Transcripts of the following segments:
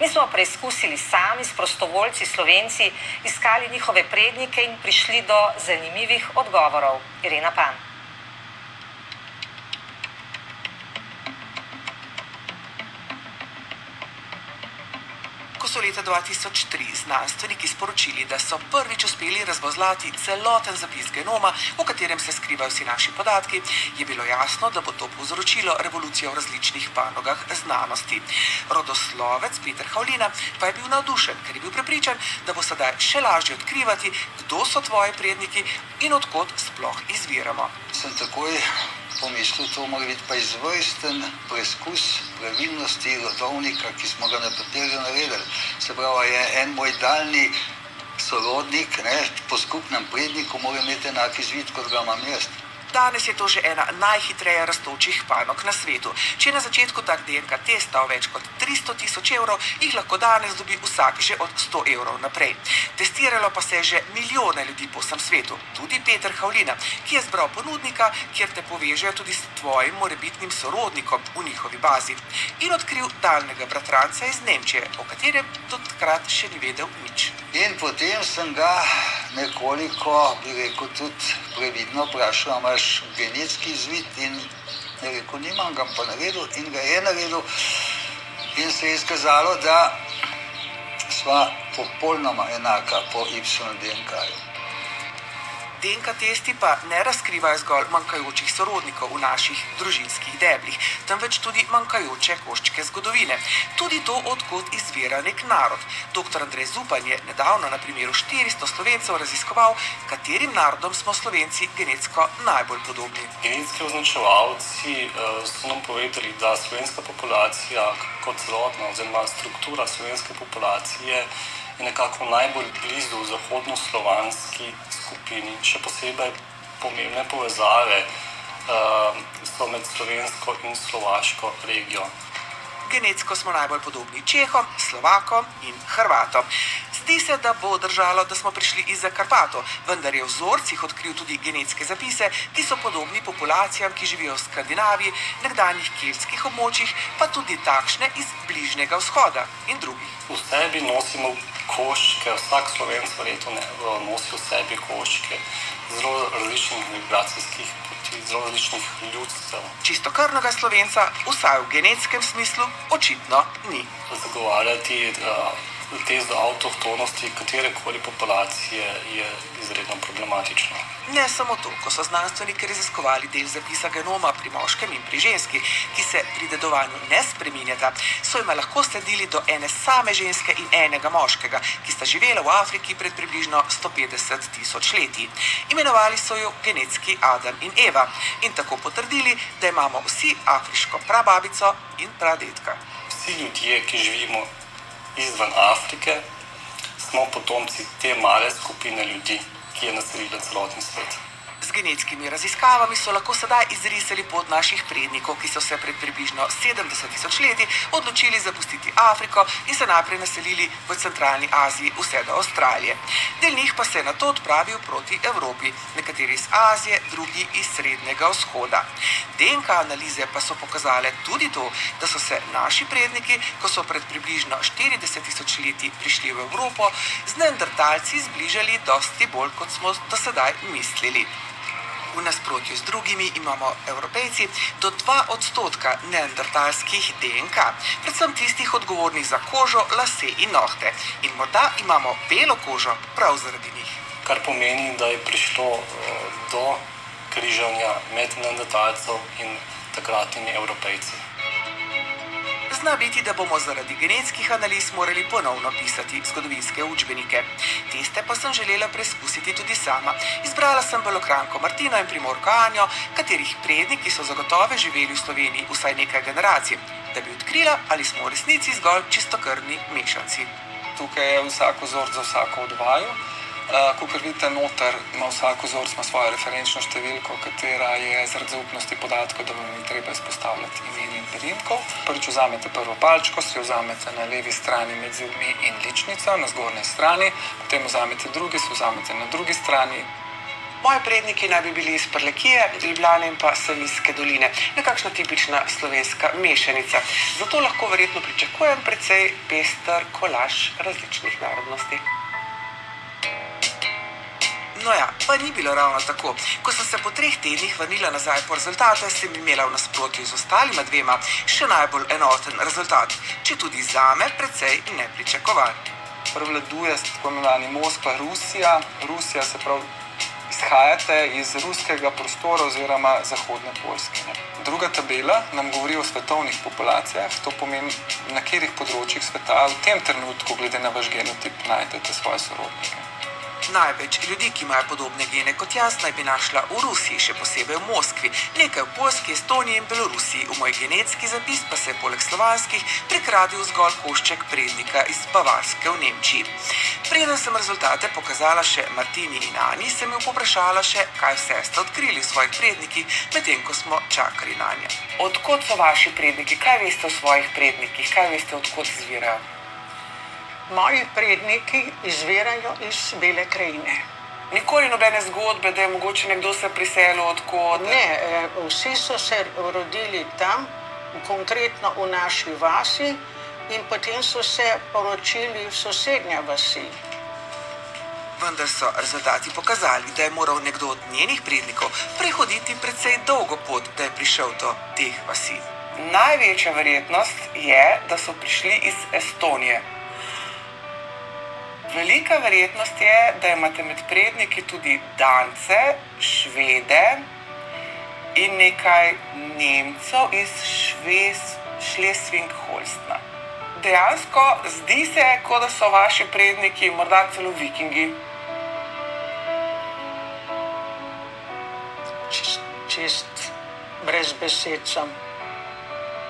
Mi smo preizkusili sami s prostovoljci Slovenci, iskali njihove prednike in prišli do zanimivih odgovorov. Irena Pan. Ko so leta 2003 znanstveniki sporočili, da so prvič uspeli razvozlati celoten zapis genoma, v katerem se skrivajo vsi naši podatki, je bilo jasno, da bo to povzročilo revolucijo v različnih panogah znanosti. Rodoslovec Peter Havlina pa je bil navdušen, ker je bil prepričan, da bo sedaj še lažje odkrivati, kdo so tvoji predniki in odkot sploh izviramo. Sem takoj pomislil, to mora biti pa izvrsten preizkus pravilnosti rodovnika, ki smo ga na papirju naredili. Se pravi, je en moj daljni sorodnik, po skupnem predniku mora imeti enak izvid, kot ga imam jaz. Danes je to že ena najhitreje rastočih panog na svetu. Če je na začetku tak DNK test stal več kot 300 tisoč evrov, jih lahko danes dobi vsak že od 100 evrov naprej. Testiralo pa se je že milijone ljudi po vsem svetu. Tudi Peter Havlina, ki je zbral ponudnika, kjer te povežejo tudi s tvojim morebitnim sorodnikom v njihovi bazi. In odkril daljnega bratranca iz Nemčije, o katerem do takrat še ni vedel nič. In potem sem ga nekoliko, bi rekel, tudi previdno vprašal, imaš genetski izvid, in je rekel, nimam, ga pa naredil in ga je naredil in se je izkazalo, da sva popolnoma enaka po Y-DNK-ju. DNK testi pa ne razkrivajo zgolj manjkajočih sorodnikov v naših družinskih deblih, temveč tudi manjkajoče koščke zgodovine. Tudi to, odkot izvira nek narod. Dr. Andrej Zupan je nedavno na primeru 400 Slovencev raziskoval, katerim narodom smo Slovenci genetsko najbolj podobni. Genetski označevalci so nam povedali, da slovenska populacija kot celotna oziroma struktura slovenske populacije je nekako najbolj blizu zahodnoslovanski skupini. Še posebej pomembne povezave so med slovensko in slovaško regijo. Genetsko smo najbolj podobni Čehom, Slovakom in Hrvatom. Zdi se, da bo držalo, da smo prišli izza Karpatov, vendar je v vzorcih odkril tudi genetske zapise, ki so podobni populacijam, ki živijo v Skandinaviji, nekdanjih keltskih območjih, pa tudi takšne iz Bližnjega vzhoda in drugih. V sebi nosimo koščke, vsak Slovenc verjetno nosi v sebi koščke zelo različnih migracijskih poti, zelo različnih ljudstev. Čistokrvnega Slovenca, vsaj v genetskem smislu, očitno ni. Zagovarjati tez do avtohtonosti katerekoli populacije je izredno problematično. Ne samo to, ko so znanstveniki raziskovali del zapisa genoma pri moškem in pri ženski, ki se pri dedovanju ne spreminjata, so jima lahko sledili do ene same ženske in enega moškega, ki sta živela v Afriki pred približno 150 tisoč leti. Imenovali so jo genetski Adam in Eva in tako potrdili, da imamo vsi afriško prababico in pradedka. Vsi ljudje, ki živimo izven Afrike, smo potomci te male skupine ljudi, ki je naselila celotni svet. Z genetskimi raziskavami so lahko sedaj izrisali pot naših prednikov, ki so se pred približno 70 tisoč leti odločili zapustiti Afriko in se najprej naselili v centralni Aziji vse do Avstralije. Del njih pa se je nato odpravil proti Evropi, nekateri iz Azije, drugi iz Srednjega vzhoda. DNK analize pa so pokazale tudi to, da so se naši predniki, ko so pred približno 40 tisoč leti prišli v Evropo, z neandertalci zbližali dosti bolj, kot smo do sedaj mislili. V nasprotju z drugimi imamo Evropejci do 2% neandertalskih DNK, predvsem tistih odgovornih za kožo, lase in nohte. In morda imamo belo kožo prav zaradi njih. Kar pomeni, da je prišlo do križanja med neandertalcev in takratnimi Evropejci. Zna biti, da bomo zaradi genetskih analiz morali ponovno pisati zgodovinske učbenike. Teste pa sem želela preizkusiti tudi sama. Izbrala sem Belokranjko Martino in Primorko Anjo, katerih predniki so zagotovo živeli v Sloveniji vsaj nekaj generacij, da bi odkrila, ali smo v resnici zgolj čistokrvni mešanci. Tukaj je vsak vzorc za vsako od vaju. Kakor vidite, noter ima vsak vzorc svojo referenčno številko, katera je zaradi zaupnosti podatkov, da vam ni treba izpostavljati imen in priimkov. Prvič vzamete prvo palčko, si jo vzamete na levi strani med zobmi in ličnico, na zgornji strani, potem vzamete drugi, si vzamete na drugi strani. Moji predniki naj bi bili iz Prlekije, Ljubljane in pa Savinjske doline. Nekakšna tipična slovenska mešanica. Zato lahko verjetno pričakujem precej pester kolaž različnih narodnosti. No ja, pa ni bilo ravno tako. Ko sem se po 3 tednih vrnila nazaj po rezultate, sem imela v nasprotju z ostalima dvema še najbolj enoten rezultat, če tudi zame precej nepričakovan. Prevladuje tako imenovani Moskva-Rusija. Rusija se prav izhajate iz ruskega prostora oziroma zahodne Poljske. Druga tabela nam govori o svetovnih populacijah, to pomeni, na katerih področjih sveta v tem trenutku, glede na vaš genotip, najdete svoje sorodnike. Največ ljudi, ki imajo podobne gene kot jaz, naj bi našla v Rusiji, še posebej v Moskvi, nekaj v Poljski, Estoniji in Belorusiji. V moj genetski zapis pa se je poleg slovanskih prikradil zgolj košček prednika iz Bavarske v Nemčiji. Preden sem rezultate pokazala še Martini in Ani, sem jo povprašala še, kaj vse ste odkrili v svojih prednikih, medtem ko smo čakali nanje. Odkot so vaši predniki? Kaj veste o svojih prednikih? Kaj veste, odkot izvirajo? Moji predniki izvirajo iz Bele krajine. Nikoli nobene zgodbe, da je mogoče nekdo se priselil odkot? Ne, vsi so se rodili tam, konkretno v naši vasi, in potem so se poročili v sosednja vasi. Vendar so rezultati pokazali, da je moral nekdo od njenih prednikov prehoditi precej dolgo pot, da je prišel do teh vasi. Največja verjetnost je, da so prišli iz Estonije. Velika verjetnost je, da imate med predniki tudi Dance, Švede in nekaj Nemcev iz Šlesvig-Holstena. Dejansko zdi se, kot da so vaši predniki morda celo vikingi. Čist brez besed sem.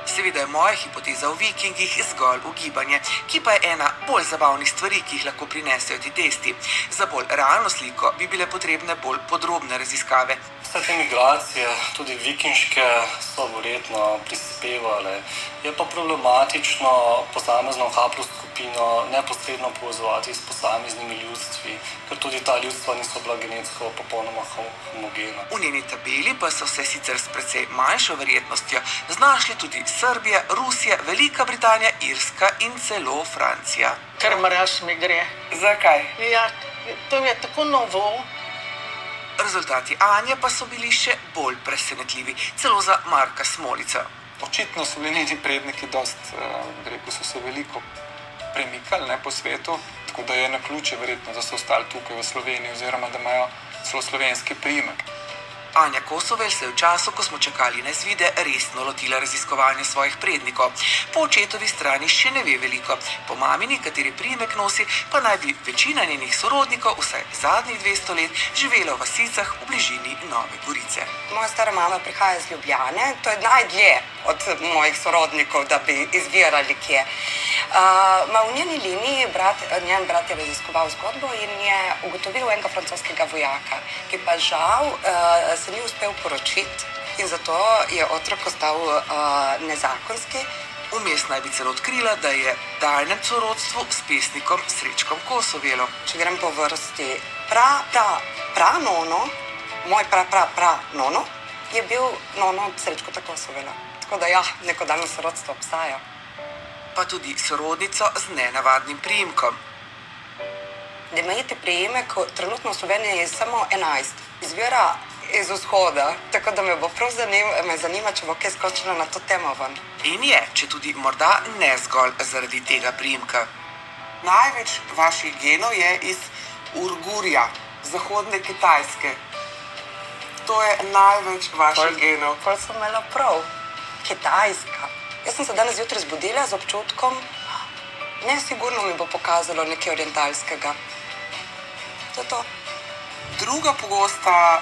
Seveda je moja hipoteza o vikingih zgolj ugibanje, ki pa je ena bolj zabavnih stvari, ki jih lahko prinesejo ti testi. Za bolj realno sliko bi bile potrebne bolj podrobne raziskave. Vse te migracije, tudi vikinške, so verjetno prispevale. Je pa problematično posamezno haploskupino neposredno povezovati s posameznimi ljudstvi, ker tudi ta ljudstva niso bila genetsko popolnoma homogena. V njeni tabeli pa so se sicer s precej manjšo verjetnostjo znašli tudi Srbija, Rusija, Velika Britanija, Irska in celo Francija. Kar mraz mi gre. Zakaj? Ja, to je tako novo. Rezultati Anje pa so bili še bolj presenetljivi, celo za Marka Smolica. Očitno so bili njeni predniki so se veliko premikali po svetu, tako da je naključje verjetno, da so ostali tukaj v Sloveniji oziroma da imajo celo slovenski priimek. Anja Kosovel se je v času, ko smo čakali na izvide, resno lotila raziskovanja svojih prednikov. Po očetovi strani še ne ve veliko. Po mamini, kateri priimek nosi, pa naj bi večina njenih sorodnikov vsaj zadnjih 200 let živela v vasicah v bližini Nove Gorice. Moja stara mama prihaja iz Ljubljane, to je najdlje od mojih sorodnikov, da bi izvirali kje. V njeni liniji njen brat je raziskoval zgodbo in je ugotovil enega francoskega vojaka, ki pa žal se ni uspel poročiti in zato je otrok ostal nezakonski. Vmes naj bi celo odkrila, da je v daljnem sorodstvu s pesnikom Srečkom Kosovelom. Če grem po vrsti, nono, moj nono, je bil nono Srečkota Kosovela. Tako da ja, neko daljno sorodstvo obstaja. Pa tudi sorodnico z nenavadnim priimkom. Da imate priimek, trenutno v Sloveniji je samo 11. Izvira iz vzhoda, tako da me bo prav zanima, če bo kaj skočilo na to temo ven. In je, če tudi morda ne zgolj zaradi tega priimka. Največ vaših genov je iz Ujgurja, zahodne Kitajske. To je največ vaših genov. Pol sem imela prav. Kitajska. Jaz sem se danes zjutraj zbudila z občutkom, nesigurno mi bo pokazalo nekaj orientalskega. To je to. Druga pogosta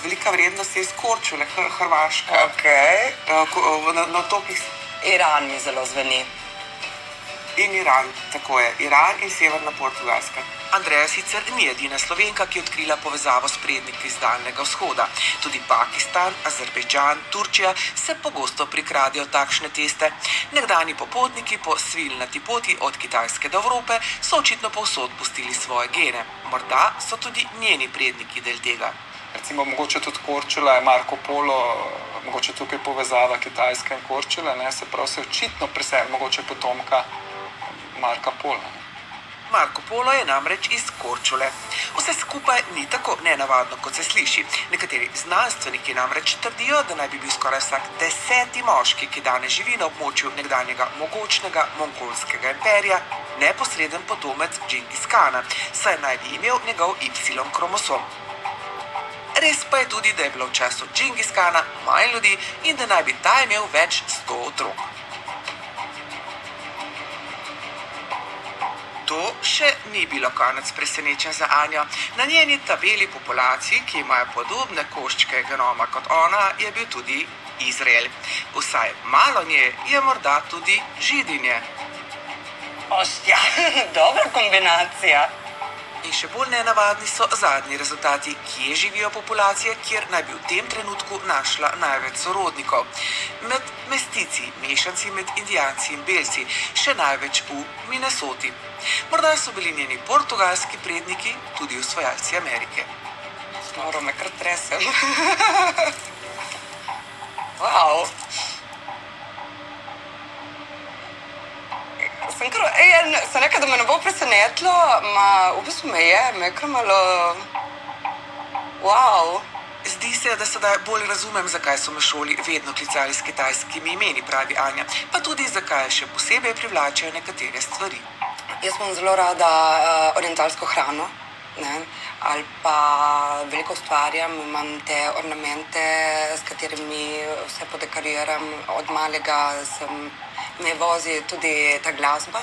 velika vrednost je iz Korčule, Hrvaška. Okay. Na otokih Iran mi zelo zveni. In Iran, tako je. Iran in Severna Portugalska. Andreja sicer ni edina Slovenka, ki je odkrila povezavo s predniki iz Daljnega vzhoda. Tudi Pakistan, Azerbejdžan, Turčija se pogosto prikradijo takšne teste. Nekdanji popotniki po svilnati poti od Kitajske do Evrope so očitno povsod pustili svoje gene. Morda so tudi njeni predniki del tega. Recimo mogoče tudi Korčula, Marko Polo, mogoče tukaj povezava Kitajske in Korčule, ne, se pravi se očitno preseli, mogoče potomka Marka Pola. Marko Polo je namreč iz Korčule. Vse skupaj ni tako nenavadno, kot se sliši. Nekateri znanstveniki namreč trdijo, da naj bi bil skoraj vsak 10. moški, ki danes živi na območju nekdanjega mogočnega mongolskega imperija, neposreden potomec Džingis Kana, saj naj bi imel njegov Y kromosom. Res pa je tudi, da je bilo v času Džingis Kana manj ljudi in da naj bi ta imel več 100 otrok. To še ni bilo konec presenečen za Anjo. Na njeni tabeli populacij, ki imajo podobne koščke genoma kot ona, je bil tudi Izrael. Vsaj malo nje je morda tudi židinje. Ostja, dobra kombinacija. In še bolj nenavadni so zadnji rezultati, kje živijo populacije, kjer naj bi v tem trenutku našla največ sorodnikov. Med mestici, mešanci med Indijanci in Belci, še največ v Minnesoti. Morda so bili njeni portugalski predniki tudi osvajalci Amerike. Noro me kar tresem. Wow. Sem rekla, da me ne bo presenetilo, v bistvu me je kar malo... Wow. Zdi se, da sedaj bolj razumem, zakaj so me šoli vedno klicali s kitajskimi imeni, pravi Anja, pa tudi zakaj še posebej privlačajo nekatere stvari. Jaz imam zelo rada orientalsko hrano, ne? Ali pa veliko ustvarjam, imam te ornamente, s katerimi vse podekoriram. Od malega me vozi tudi ta glasba.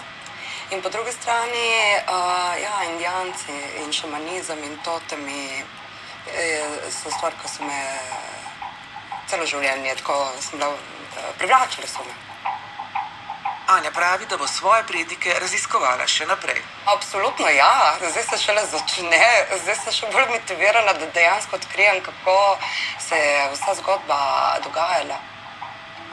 In po drugi strani, Indijanci in šamanizem in totemi so stvar, ko so me celo življenje, tako sem bila, privlačile so me. Anja pravi, da bo svoje prednike raziskovala še naprej. Absolutno ja, zdaj se šele začne, zdaj se še bolj motivirana, da dejansko odkrijem, kako se je vsa zgodba dogajala.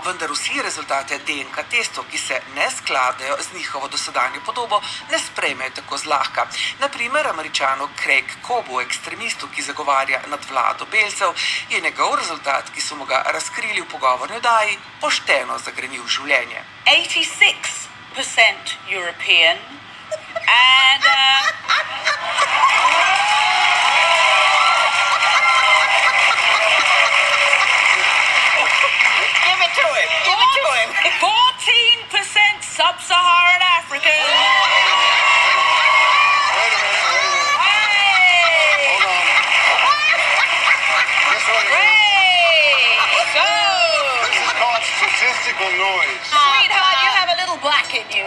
Vendar vsi rezultate DNK testov, ki se ne skladajo z njihovo dosedanjo podobo, ne sprejmejo tako zlahka. Naprimer, Američanu Craig Cobu, ekstremistu, ki zagovarja nadvlado belcev, je njegov rezultat, ki so mu ga razkrili v pogovorni oddaji, pošteno zagrenil življenje. 86% European and Give it to him. 14% Sub-Saharan African. Statistical noise. Sweetheart, you have a little black in you.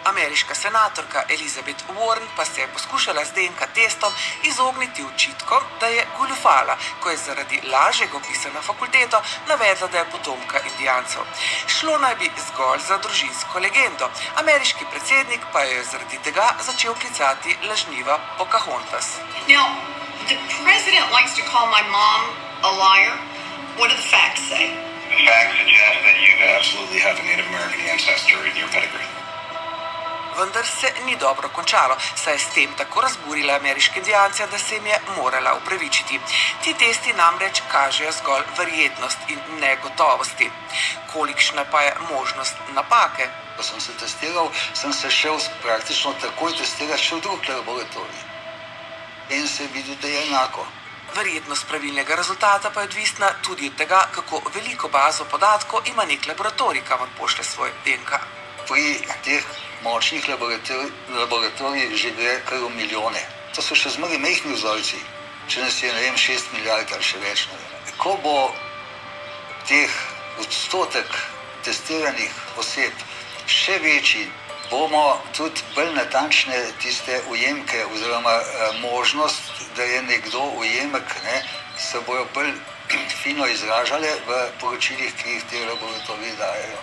Ameriška senatorka Elizabeth Warren pa se je poskušala z DNK testom izogniti očitkom, da je goljufala, ko je zaradi lažjega vpisa na fakulteto navedla, da je potomka Indijancev. Šlo naj bi zgolj za družinsko legendo. Ameriški predsednik pa jo je zaradi tega začel klicati lažniva Pocahontas. Now, the president likes to call my mom a liar. What do the facts say? The facts suggest that you absolutely have a Native American ancestor in your pedigree. Vendar se ni dobro končalo, saj je s tem tako razburila ameriške Indijance, da se jim je morala upravičiti. Ti testi namreč kažejo zgolj verjetnost in negotovosti. Kolikšna pa je možnost napake? Ko sem se testiral, sem se šel praktično takoj testirati še v drug laboratorij. In se je videl, da je enako. Verjetnost pravilnega rezultata pa je odvisna tudi od tega, kako veliko bazo podatkov ima nek laboratorij, kamor pošlje svoj DNK. Pri teh močnih laboratorijih že gre kar v milijone. To so še zmeraj majhni vzorci, če nas je, 6 milijard ali še več. Ko bo teh odstotek testiranih oseb še večji, bomo tudi bolj natančne tiste ujemke oziroma možnost, da je nekdo ujemek, se bojo bolj fino izražale v poročilih, ki jih te laboratoriji dajejo.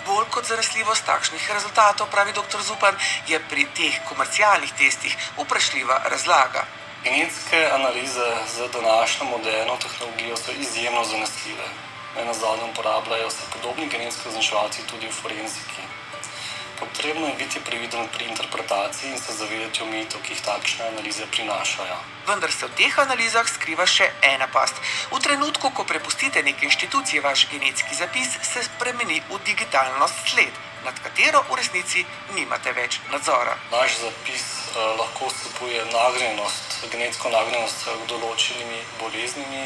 Bolj kot zanesljivost takšnih rezultatov, pravi dr. Zupan, je pri teh komercialnih testih vprašljiva razlaga. Genetske analize z današnjo moderno tehnologijo so izjemno zanesljive. Nenazadnje uporabljajo se podobni genetski označevalci tudi v forenziki. Potrebno je biti previden pri interpretaciji in se zavedati omejitev, ki jih takšne analize prinašajo. Vendar se v teh analizah skriva še ena past. V trenutku, ko prepustite neki inštituciji vaš genetski zapis, se spremeni v digitalno sled, nad katero v resnici nimate več nadzora. Naš zapis lahko vsebuje nagnjenost, genetsko nagnjenost k določenimi boleznimi,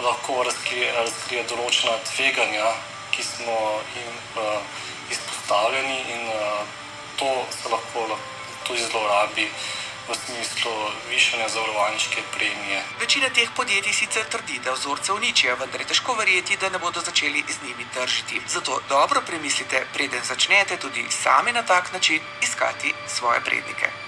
lahko razkrije določena tveganja, ki smo jim izpostavljeni, in to se lahko tudi zlorabi v smislu višanja zavarovalniške premije. Večina teh podjetij sicer trdi, da vzorce uničijo, vendar je težko verjeti, da ne bodo začeli z njimi tržiti. Zato dobro premislite, preden začnete tudi sami na tak način iskati svoje prednike.